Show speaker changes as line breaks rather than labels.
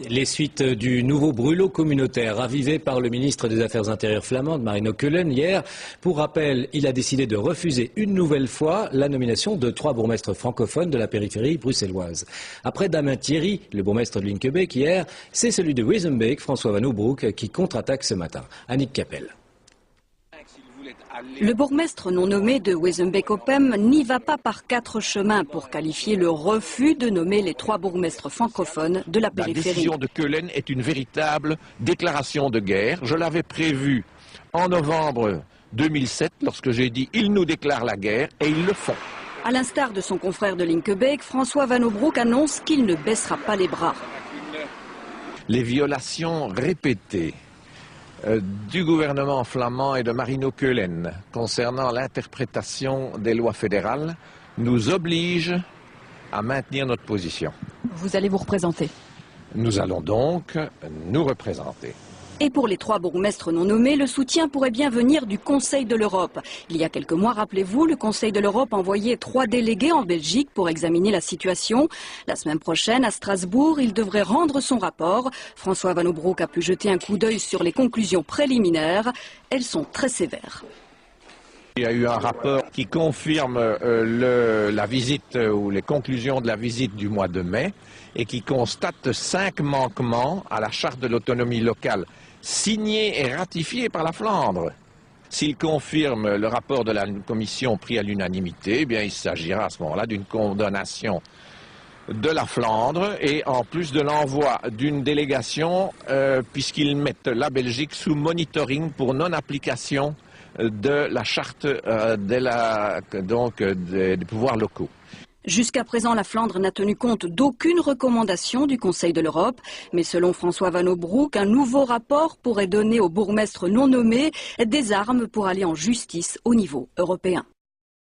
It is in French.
Les suites du nouveau brûlot communautaire ravivé par le ministre des Affaires intérieures flamande, Marino Keulen, hier. Pour rappel, il a décidé de refuser une nouvelle fois la nomination de 3 bourgmestres francophones de la périphérie bruxelloise. Après Damien Thierry, le bourgmestre de Linkebeek hier, c'est celui de Wezenbeek, François Van Oubroek, qui contre-attaque ce matin. Annick Capel.
Le bourgmestre non nommé de Wezenbeek-Oppem n'y va pas par 4 chemins pour qualifier le refus de nommer les 3 bourgmestres francophones de la périphérie.
La décision de Keulen est une véritable déclaration de guerre. Je l'avais prévu en novembre 2007 lorsque j'ai dit « ils nous déclarent la guerre » et ils le font.
À l'instar de son confrère de Linkebeek, François Van Oubroek annonce qu'il ne baissera pas les bras.
Les violations répétées du gouvernement flamand et de Marino Keulen concernant l'interprétation des lois fédérales nous obligent à maintenir notre position.
Vous allez vous représenter?
Nous allons donc nous représenter.
Et pour les 3 bourgmestres non nommés, le soutien pourrait bien venir du Conseil de l'Europe. Il y a quelques mois, rappelez-vous, le Conseil de l'Europe envoyait 3 délégués en Belgique pour examiner la situation. La semaine prochaine, à Strasbourg, il devrait rendre son rapport. François Van Oubroek a pu jeter un coup d'œil sur les conclusions préliminaires. Elles sont très sévères.
Il y a eu un rapport qui confirme la visite ou les conclusions de la visite du mois de mai et qui constate 5 manquements à la charte de l'autonomie locale signée et ratifiée par la Flandre. S'il confirme le rapport de la commission pris à l'unanimité, eh bien il s'agira à ce moment-là d'une condamnation de la Flandre et en plus de l'envoi d'une délégation puisqu'ils mettent la Belgique sous monitoring pour non-application de la charte des pouvoirs locaux.
Jusqu'à présent, la Flandre n'a tenu compte d'aucune recommandation du Conseil de l'Europe. Mais selon François Van Oubroek, un nouveau rapport pourrait donner aux bourgmestres non nommés des armes pour aller en justice au niveau européen.